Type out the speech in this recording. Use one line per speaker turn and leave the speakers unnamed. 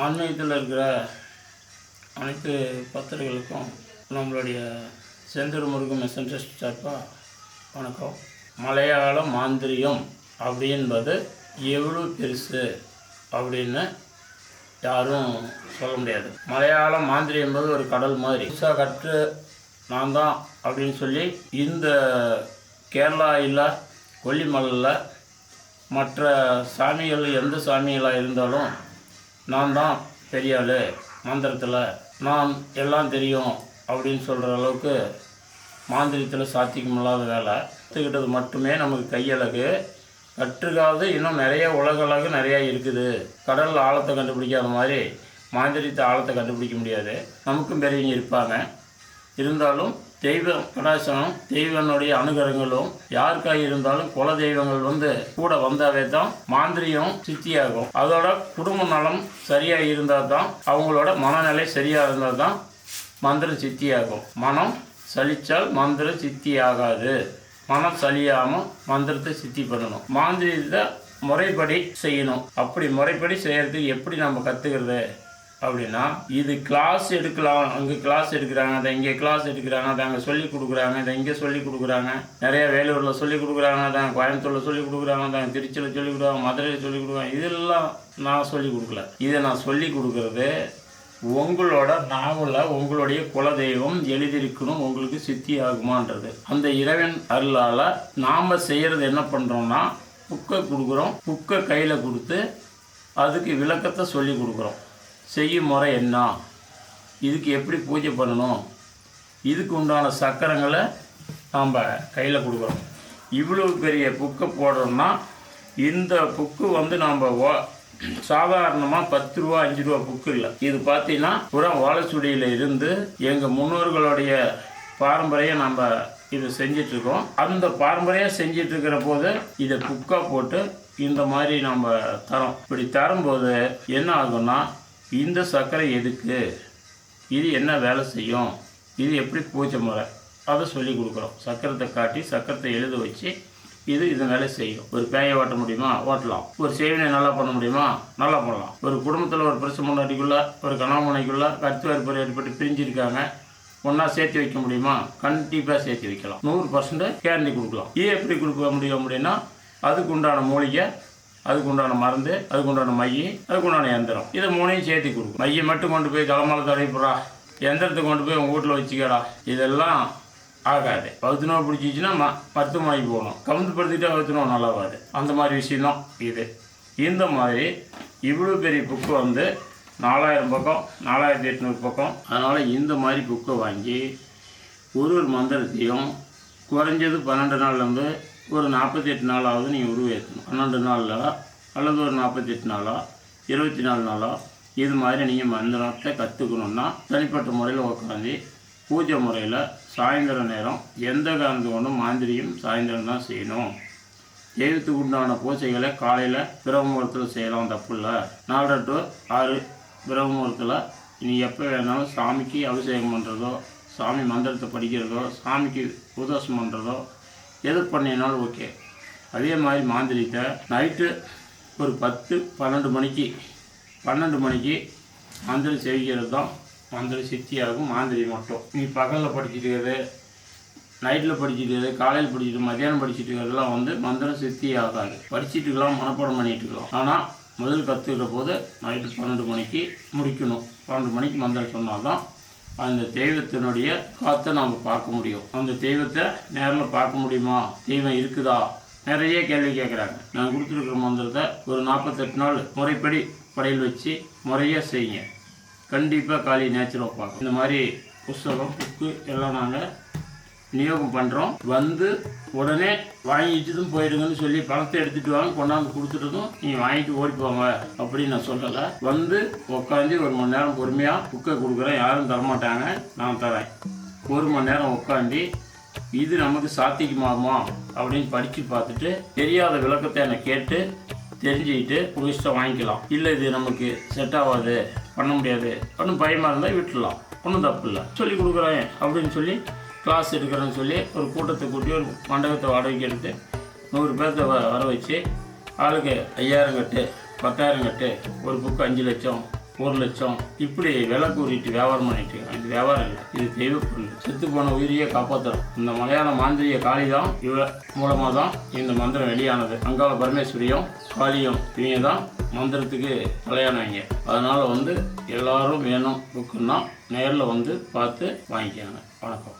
ஆன்மீகத்தில் இருக்கிற அனைத்து பக்தர்களுக்கும் நம்மளுடைய செந்தூர் முருகன் மெசஞ்சர்ஸ் சார்பாக வணக்கம். மலையாள மாந்திரியம் அப்படின்பது எவ்வளோ பெருசு அப்படின்னு யாரும் சொல்ல முடியாது. மலையாள மாந்திரியம் என்பது ஒரு கடல் மாதிரி. புதுசாக கற்று நான் தான் அப்படின்னு சொல்லி இந்த கேரளா இல்லை கொல்லிமலையில் மற்ற சாமிகள் எந்த சாமிகளாக இருந்தாலும் நான் தான் பெரிய ஆள், மந்திரத்தில் நான் எல்லாம் தெரியும் அப்படின்னு சொல்கிற அளவுக்கு மாந்திரியத்தில் சாத்தியமில்லாத வேலை. கற்றுக்கிட்டது மட்டுமே நமக்கு கையழகு. கற்றுக்காவது இன்னும் நிறைய உலக அழகு நிறையா இருக்குது. கடலில் ஆழத்தை கண்டுபிடிக்காத மாதிரி மாந்திரியத்தை ஆழத்தை கண்டுபிடிக்க முடியாது. நமக்கும் பெரியவங்க இருப்பாங்க. இருந்தாலும் தெய்வ கடாசனம், தெய்வனுடைய அனுகிரகங்களும் யாருக்காக இருந்தாலும் குல தெய்வங்கள் கூட வந்தாவே தான் மாந்திரியம் சித்தியாகும். அதோட குடும்ப நலம் சரியாக இருந்தால் தான், அவங்களோட மனநிலை சரியாக இருந்தால் தான் மந்திரம் சித்தியாகும். மனம் சலிச்சால் மந்திரம் சித்தி ஆகாது. மனம் சலியாமல் மந்திரத்தை சித்தி பண்ணணும். மாந்திரியத்தை முறைப்படி செய்யணும். அப்படி முறைப்படி செய்கிறதுக்கு எப்படி நம்ம கற்றுக்கிறது அப்படின்னா, இது கிளாஸ் எடுக்கலாம், அங்கே கிளாஸ் எடுக்கிறாங்க, அதை இங்கே கிளாஸ் எடுக்கிறாங்க, அதை அங்கே சொல்லிக் கொடுக்குறாங்க, இதை இங்கே சொல்லிக் கொடுக்குறாங்க, நிறையா வேலூரில் சொல்லிக் கொடுக்குறாங்க, அதை கோயம்புத்தூரில் சொல்லிக் கொடுக்குறாங்க, அதை திருச்சியில் சொல்லிக் கொடுக்குறாங்க, மதுரையில் சொல்லிக் கொடுக்குறாங்க. இதெல்லாம் நான் சொல்லிக் கொடுக்கல. இதை நான் சொல்லிக் கொடுக்குறது உங்களோட நாவலில் உங்களுடைய குலதெய்வம் எழுதியிருக்கணும், உங்களுக்கு சித்தி ஆகுமான்றது. அந்த இறைவன் அருளால் நாம் செய்கிறது என்ன பண்ணுறோம்னா, புக்கை கொடுக்குறோம். புக்கை கையில் கொடுத்து அதுக்கு விளக்கத்தை சொல்லி கொடுக்குறோம். செய்யும் முறை என்ன, இதுக்கு எப்படி பூஜை பண்ணணும், இதுக்கு உண்டான சக்கரங்களை நாம் கையில் கொடுக்குறோம். இவ்வளோ பெரிய புக்கை போடுறோம்னா, இந்த புக்கு நாம் சாதாரணமாக 10 ரூபா 5 ரூபா புக்கு இல்லை. இது பார்த்தீங்கன்னா புறம் வாழைச்சுடியில் இருந்து எங்கள் முன்னோர்களுடைய பாரம்பரியம் நம்ம இது செஞ்சிட்ருக்கோம். அந்த பாரம்பரியம் செஞ்சிட்ருக்கிற போது இதை புக்காக போட்டு இந்த மாதிரி நம்ம தரோம். இப்படி தரும்போது என்ன ஆகும்னா, இந்த சர்க்கரை எதுக்கு, இது என்ன வேலை செய்யும், இது எப்படி பூஜை முறை, அதை சொல்லி கொடுக்குறோம். சக்கரத்தை காட்டி சக்கரத்தை எழுத வச்சு இது வேலை செய்யும். ஒரு பேயை ஓட்ட முடியுமா, ஓட்டலாம். ஒரு சேவனை நல்லா பண்ண முடியுமா, நல்லா பண்ணலாம். ஒரு குடும்பத்தில் ஒரு பிரச்சனை முன்னாடிக்குள்ளே ஒரு கணவனைக்குள்ளே கருத்து வேறுபாடு ஏற்பட்டு பிரிஞ்சிருக்காங்க, ஒன்றா சேர்த்து வைக்க முடியுமா, கண்டிப்பாக சேர்த்து வைக்கலாம். 100% கேரண்டி கொடுக்கலாம். ஏன் எப்படி கொடுக்க முடியும் அப்படின்னா, அதுக்கு உண்டான மூலிகை, அதுக்கு உண்டான மருந்து, அதுக்கு உண்டான மை, அதுக்கு உண்டான எந்திரம், இதை 3ஐயும் சேர்த்து கொடுக்கும். மையை மட்டும் கொண்டு போய் தலைமாலை தடைப்புறா, எந்திரத்தை கொண்டு போய் உங்கள் வீட்டில் வச்சுக்கடா, இதெல்லாம் ஆகாது. 10 நோய் பிடிச்சிச்சின்னா மருத்துவமனைக்கு போகணும். கவுந்து படுத்திட்டா 10 நோய் நல்லாவாது. அந்த மாதிரி விஷயம்தான் இது. இந்த மாதிரி இவ்வளோ பெரிய புக்கு 4000 பக்கம், 4800 பக்கம். அதனால் இந்த மாதிரி புக்கை வாங்கி ஒரு மந்திரத்தையும் குறைஞ்சது 12 நாள்லேருந்து ஒரு 48 நாளாவது நீங்கள் உருவேற்றணும். 12 நாளில் அல்லது ஒரு 48 நாளா 24 நாளா இது மாதிரி நீங்கள் மந்திரத்தை கற்றுக்கணுன்னா தனிப்பட்ட முறையில் உட்காந்து பூஜை முறையில் சாயந்தர நேரம் எந்த காரணத்து கொண்டும் மாந்திரியம் சாயந்தரம் தான் செய்யணும். தெய்வத்துக்கு உண்டான பூஜைகளை காலையில் பிரம்ம முகூர்த்தத்தில் செய்யலாம், தப்பு இல்லை. 4 to 6 பிரம்ம முகூர்த்தத்தில் நீ எப்போ வேணாலும் சாமிக்கு அபிஷேகம் பண்ணுறதோ, சாமி மந்திரத்தை படிக்கிறதோ, சாமிக்கு உபதேசம் பண்ணுறதோ எது பண்ணினாலும் ஓகே. அதே மாதிரி மாந்திரிகத்தை நைட்டு ஒரு 10-12 மணிக்கு மந்திரம் செய்கிறது தான் மந்திரம் சித்தியாகும். மாந்திரிகம் மட்டும் நீ பகலில் படிச்சுட்டு இருக்கிறது, நைட்டில் படிச்சுட்டு இருக்கிறது, காலையில் படிச்சுட்டு மத்தியானம் படிச்சுட்டு இருக்கிறதுலாம் மந்திரம் சித்தி ஆகாது. படிச்சுட்டு இருக்கலாம், மனப்பாடம் பண்ணிட்டு இருக்கலாம். ஆனால் முதல் கற்றுக்கிற போது நைட்டு 12 மணிக்கு முடிக்கணும். 12 மணிக்கு மந்திரம் சொன்னால் தான் அந்த தெய்வத்தினுடைய காற்றை நாம் பார்க்க முடியும். அந்த தெய்வத்தை நேரில் பார்க்க முடியுமா, தெய்வம் இருக்குதா, நிறைய கேள்வி கேட்குறாங்க. நான் கொடுத்துருக்குற மந்திரத்தை ஒரு 48 நாள் முறைப்படி படையில் வச்சு முறையாக செய்யுங்க. கண்டிப்பாக காலி நேச்சுரல் பார்க்கும். இந்த மாதிரி புஸ்தகம் புக்கு எல்லாம் நாங்கள் விநியோகம் பண்ணுறோம். உடனே வாங்கிட்டுதும் போயிடுங்கன்னு சொல்லி பணத்தை எடுத்துகிட்டு வாங்க, கொண்டாந்து கொடுத்துட்டதும் நீங்கள் வாங்கிட்டு ஓடி போங்க அப்படின்னு நான் சொல்லலை. உட்காந்து 1 மணி நேரம் பொறுமையாக புக்கை கொடுக்குறேன், யாரும் தரமாட்டாங்க, நான் தரேன். 1 மணி நேரம் உட்காந்து இது நமக்கு சாத்தியமாகுமா அப்படின்னு படித்து பார்த்துட்டு தெரியாத விளக்கத்தை என்னை கேட்டு தெரிஞ்சுக்கிட்டு உங்கள் இஷ்டம் வாங்கிக்கலாம். இல்லை இது நமக்கு செட் ஆகாது, பண்ண முடியாது, ஒன்றும் பயமாக இருந்தால் விட்டுடலாம், ஒன்றும் தப்பு இல்லை. சொல்லி கொடுக்குறேன் அப்படின்னு சொல்லி கிளாஸ் எடுக்கிறேன்னு சொல்லி ஒரு கூட்டத்தை கூட்டி ஒரு மண்டபத்தை வாடகைக்கு எடுத்து 100 பேர்த்த வர வச்சு ஆளுக்கு 5000 கட்டு 10,000 கட்டு, ஒரு புக்கு 5 லட்சம் 1 லட்சம் இப்படி விலை கூறிட்டு வியாபாரம் பண்ணிட்டு இருக்காங்க. இது வியாபாரம் இல்லை, இது தெய்வ பொருள். செத்து போன உயிரியை காப்பாற்றுறோம். இந்த மலையாள மாந்திரிய காளி தான் இவ மூலமாக தான் இந்த மந்திரம் வெளியானது. அங்காள பரமேஸ்வரியும் காளியும் இவங்க தான் மந்திரத்துக்கு தலையானவங்க. அதனால் எல்லாரும் வேணும் புக்குன்னா நேரில் பார்த்து வாங்கிக்காங்க. வணக்கம்.